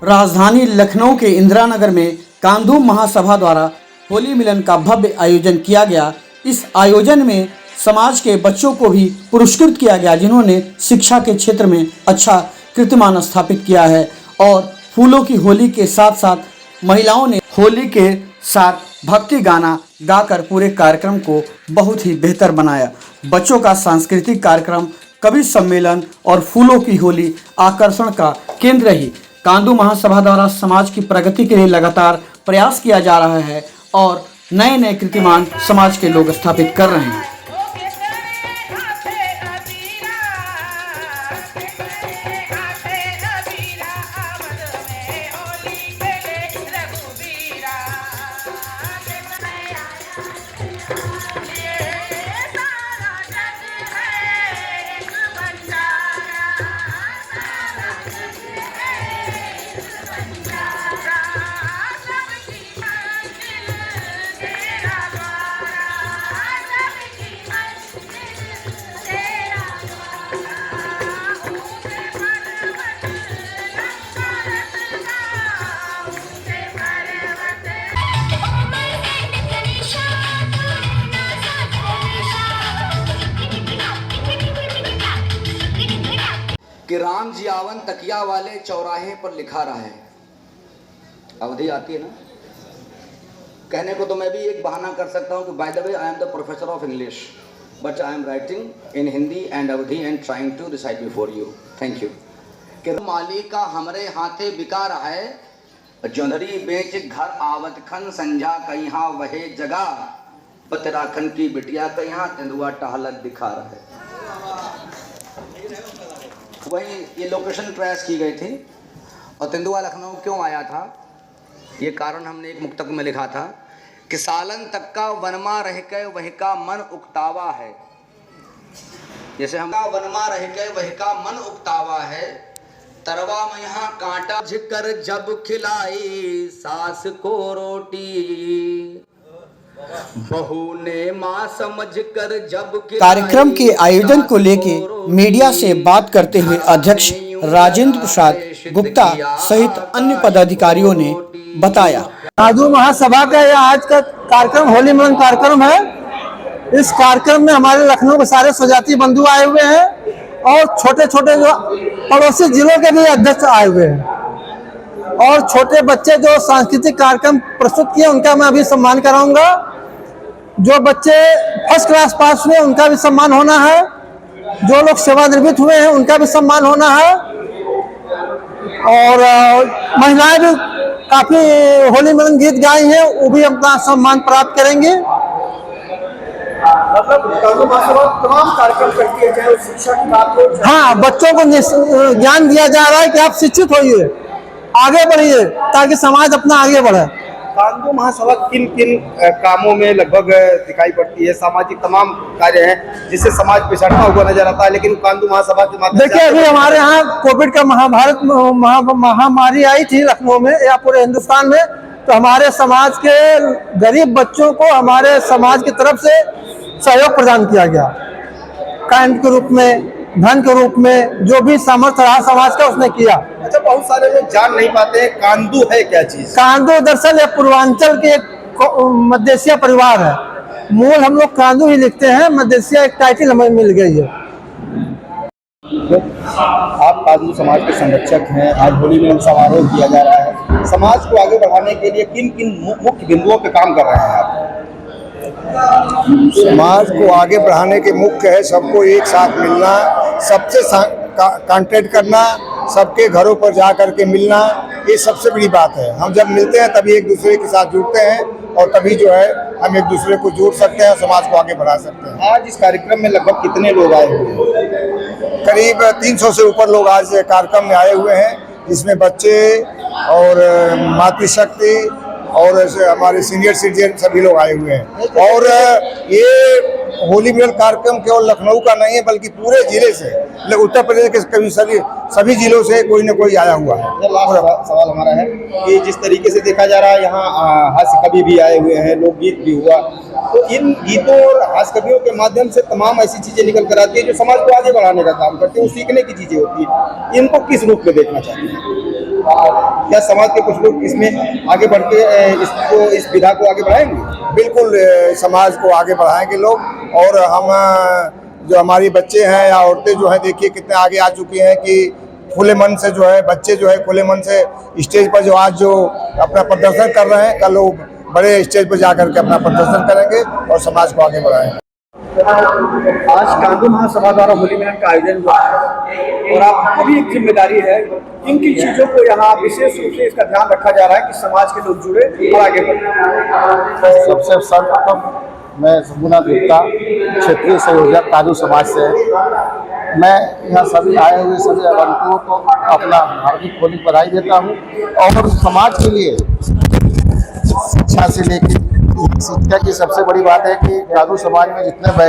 राजधानी लखनऊ के इंदिरा नगर में कांदू महासभा द्वारा होली मिलन का भव्य आयोजन किया गया। इस आयोजन में समाज के बच्चों को भी पुरस्कृत किया गया जिन्होंने शिक्षा के क्षेत्र में अच्छा कीर्तिमान स्थापित किया है। और फूलों की होली के साथ साथ महिलाओं ने होली के साथ भक्ति गाना गाकर पूरे कार्यक्रम को बहुत ही बेहतर बनाया। बच्चों का सांस्कृतिक कार्यक्रम, कवि सम्मेलन और फूलों की होली आकर्षण का केंद्र रही। कांदू महासभा द्वारा समाज की प्रगति के लिए लगातार प्रयास किया जा रहा है और नए नए कीर्तिमान समाज के लोग स्थापित कर रहे हैं। कि राम जी आवन तकिया वाले चौराहे पर लिखा रहा है। अवधि आती है ना, कहने को तो मैं भी एक बहाना कर सकता हूँ कि by the way I am the professor of English but I am writing in Hindi and Awadhi and trying to recite before you. Thank you. कि माली का हमरे हाथे बिका रहा है, जोंधरी बेच घर आवत खन संझा कहीं वहे जगह, उत्तराखंड की बिटिया कहीं तेंदुआ टहलत दिखा रहा है। वही ये लोकेशन ट्रेस की गई थी। और तेंदुआ लखनऊ क्यों आया था, ये कारण हमने एक मुक्तक में लिखा था कि सालन तक का वनमा रह के वह का मन उकतावा है। जैसे हम वनमा रह के वह का मन उकतावा है, तरवा में यहाँ कांटा झिकर जब खिलाई सास को रोटी, बहू ने माँ समझ कर जब कार्यक्रम के आयोजन को लेकर मीडिया से बात करते हुए अध्यक्ष राजेंद्र प्रसाद गुप्ता सहित अन्य पदाधिकारियों ने बताया, कांदू महासभा का यह आज का कार्यक्रम होली मिलन कार्यक्रम है। इस कार्यक्रम में हमारे लखनऊ के सारे स्वजाति बंधु आए हुए हैं और छोटे छोटे जो पड़ोसी जिलों के भी अध्यक्ष आए हुए हैं और छोटे बच्चे जो सांस्कृतिक कार्यक्रम प्रस्तुत किए उनका मैं अभी सम्मान कराऊंगा। जो बच्चे फर्स्ट क्लास पास हुए उनका भी सम्मान होना है, जो लोग सेवानिवृत्त हुए हैं उनका भी सम्मान होना है और महिलाएं भी काफी होली मिलन गीत गाई हैं, वो भी अपना सम्मान प्राप्त करेंगे। तमाम कार्यक्रम करती है, चाहे शिक्षा की बात हो। हाँ, बच्चों को ज्ञान दिया जा रहा है कि आप शिक्षित होइए, आगे बढ़िए ताकि समाज अपना आगे बढ़े। कांदू महासभा किन किन कामों में लगभग दिखाई पड़ती है? सामाजिक तमाम कार्य हैं जिससे समाज पिछड़ता हुआ नजर आता है, लेकिन कांदू महासभा के माध्यम से देखिए, अभी हमारे यहाँ कोविड का महामारी आई थी लखनऊ में या पूरे हिंदुस्तान में, तो हमारे समाज के गरीब बच्चों को हमारे समाज की तरफ से सहयोग प्रदान किया गया, कैंप के रूप में, धन के रूप में, जो भी सामर्थ्य रहा समाज का उसने किया। अच्छा, बहुत सारे लोग जान नहीं पाते हैं कांदू है क्या चीज? कांदू दरअसल ये पूर्वांचल के एक मध्येशिया परिवार है। मूल हम लोग कांदू ही लिखते हैं, मध्येशिया एक टाइटल हमें मिल गई है। आप कांदू समाज के संरक्षक हैं, आज होली मिलन समारोह किया जा रहा है। समाज को आगे बढ़ाने के लिए किन किन मुख्य बिंदुओं पे काम कर रहे हैं आप? समाज को आगे बढ़ाने के मुख्य है सबको एक साथ मिलना, सबसे कांटेक्ट करना, सबके घरों पर जा कर के मिलना, ये सबसे बड़ी बात है। हम जब मिलते हैं तभी एक दूसरे के साथ जुड़ते हैं और तभी जो है हम एक दूसरे को जोड़ सकते हैं और समाज को आगे बढ़ा सकते हैं। आज इस कार्यक्रम में लगभग कितने लोग आए हुए हैं? करीब 300 से ऊपर लोग आज कार्यक्रम में आए हुए हैं, जिसमें बच्चे और मातृशक्ति और हमारे सीनियर सिटीजन सभी लोग आए हुए हैं। और ये होली मिलन कार्यक्रम केवल लखनऊ का नहीं है बल्कि पूरे जिले से, उत्तर प्रदेश के कभी सभी जिलों से कोई न कोई आया हुआ है। लास्ट सवाल हमारा है कि जिस तरीके से देखा जा रहा है यहाँ हास्य कवि भी आए हुए हैं, लोकगीत भी हुआ, तो इन गीतों और हास्य कवियों के माध्यम से तमाम ऐसी चीजें निकल कर आती है जो समाज को आगे बढ़ाने का काम करते हैं, वो सीखने की चीजें होती है। इनको किस रूप में देखना चाहिए? क्या समाज के कुछ लोग इसमें आगे बढ़ के इस विधा को आगे बढ़ाएंगे? बिल्कुल समाज को आगे बढ़ाएंगे लोग। और हम जो हमारी बच्चे हैं या औरतें जो हैं, देखिए कितने आगे आ चुकी हैं कि खुले मन से जो है बच्चे जो है खुले मन से स्टेज पर जो आज जो अपना प्रदर्शन कर रहे हैं, कल वो बड़े स्टेज पर जाकर के अपना प्रदर्शन करेंगे और समाज को आगे बढ़ाएंगे। आज कांदू महासभा द्वारा होली मिलन का आयोजन हुआ है और आपको भी एक जिम्मेदारी है, किन किन चीज़ों को यहाँ विशेष रूप से इसका ध्यान रखा जा रहा है कि समाज के लोग जुड़े और आगे बढ़े। सबसे सर्वप्रथम मैं सुगुना गुप्ता, क्षेत्रीय संयोजक कांदू समाज से। मैं यहाँ सभी आए हुए सभी आगंतुकों को अपना हार्दिक होली बधाई देता हूँ। और समाज के लिए शिक्षा से लेकर शिक्षा की सबसे बड़ी बात है कि कांदू समाज में जितने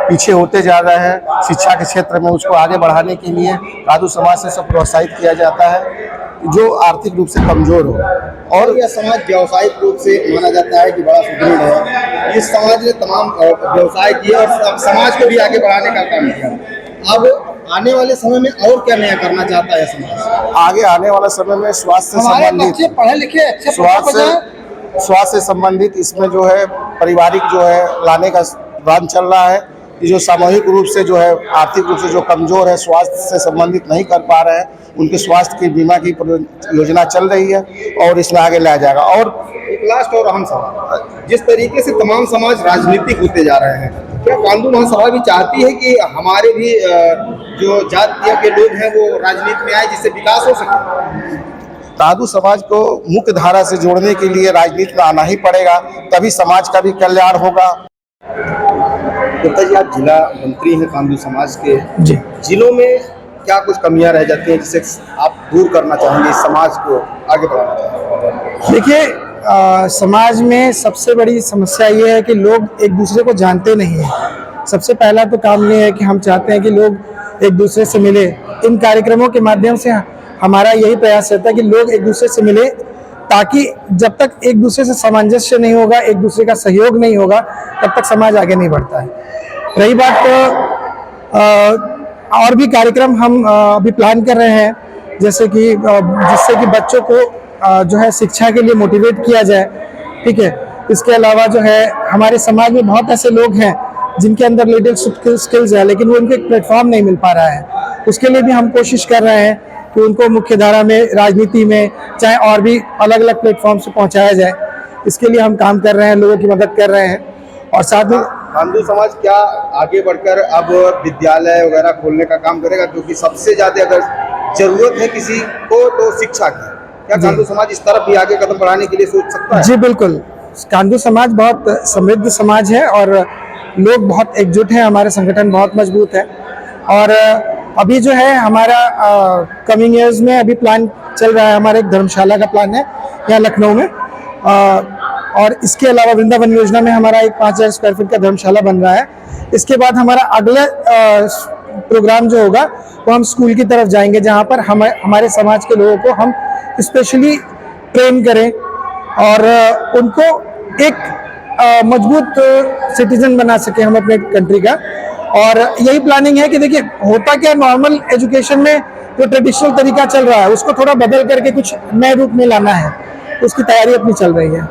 पीछे होते जा रहे हैं शिक्षा के क्षेत्र में, उसको आगे बढ़ाने के लिए कांदू समाज से सब प्रोत्साहित किया जाता है जो आर्थिक रूप से कमजोर हो। और यह समाज व्यावसायिक रूप से माना जाता है कि बड़ा सुदृढ़ है। इस समाज ने तमाम व्यवसाय किए और समाज को भी आगे बढ़ाने का काम किया। अब आने वाले समय में और क्या नया करना चाहता है समाज? आगे आने वाले समय में स्वास्थ्य से संबंधित पढ़े लिखे अच्छे स्वास्थ्य से संबंधित इसमें जो है पारिवारिक जो है लाने का प्लान चल रहा है। ये जो सामूहिक रूप से जो है आर्थिक रूप से जो कमजोर है, स्वास्थ्य से संबंधित नहीं कर पा रहे हैं, उनके स्वास्थ्य की बीमा की योजना चल रही है और इसमें आगे लाया जाएगा। और एक लास्ट और अहम सवाल, जिस तरीके से तमाम समाज राजनीतिक होते जा रहे हैं, क्या कांदू महासभा भी चाहती है कि हमारे भी जो जातियों के लोग हैं वो राजनीति में आए जिससे विकास हो सके? कांदू समाज को मुख्य धारा से जोड़ने के लिए राजनीति में आना ही पड़ेगा, तभी समाज का भी कल्याण होगा। गुप्ता जी, आप जिला मंत्री हैं कांदू समाज के, जिलों में क्या कुछ कमियां रह जाती हैं जिसे आप दूर करना चाहेंगे, इस समाज को आगे बढ़ाना चाहेंगे? देखिए, समाज में सबसे बड़ी समस्या ये है कि लोग एक दूसरे को जानते नहीं हैं। सबसे पहला तो काम ये है कि हम चाहते हैं कि लोग एक दूसरे से मिले। इन कार्यक्रमों के माध्यम से हमारा यही प्रयास रहता है कि लोग एक दूसरे से मिले, ताकि जब तक एक दूसरे से सामंजस्य नहीं होगा, एक दूसरे का सहयोग नहीं होगा, तब तक समाज आगे नहीं बढ़ता है। रही बात और भी कार्यक्रम हम अभी प्लान कर रहे हैं, जैसे कि जिससे कि बच्चों को जो है शिक्षा के लिए मोटिवेट किया जाए, ठीक है। इसके अलावा जो है हमारे समाज में बहुत ऐसे लोग हैं जिनके अंदर लीडरशिप स्किल्स है, लेकिन वो उनको एक प्लेटफॉर्म नहीं मिल पा रहा है। उसके लिए भी हम कोशिश कर रहे हैं कि उनको मुख्य धारा में, राजनीति में, चाहे और भी अलग अलग प्लेटफॉर्म से पहुंचाया जाए। इसके लिए हम काम कर रहे हैं, लोगों की मदद कर रहे हैं। और साथ में कांदू समाज क्या आगे बढ़कर अब विद्यालय वगैरह खोलने का काम करेगा, क्योंकि सबसे ज्यादा अगर जरूरत है किसी को तो शिक्षा की, क्या कांदू समाज इस तरफ भी आगे कदम बढ़ाने के लिए सोच सकता है? जी बिल्कुल, कांदू समाज बहुत समृद्ध समाज है और लोग बहुत एकजुट हैं, हमारे संगठन बहुत मजबूत है। और अभी जो है हमारा कमिंग ईयर्स में अभी प्लान चल रहा है, हमारा एक धर्मशाला का प्लान है यहाँ लखनऊ में। और इसके अलावा वृंदावन योजना में हमारा एक 5000 स्क्वायर फीट का धर्मशाला बन रहा है। इसके बाद हमारा अगला प्रोग्राम जो होगा वो हम स्कूल की तरफ जाएंगे, जहाँ पर हमारे समाज के लोगों को हम स्पेशली ट्रेन करें और उनको एक मजबूत सिटीजन बना सके हम अपने कंट्री का। और यही प्लानिंग है कि देखिए होता क्या, नॉर्मल एजुकेशन में जो ट्रेडिशनल तरीका चल रहा है उसको थोड़ा बदल करके कुछ नए रूप में लाना है, उसकी तैयारी अपनी चल रही है।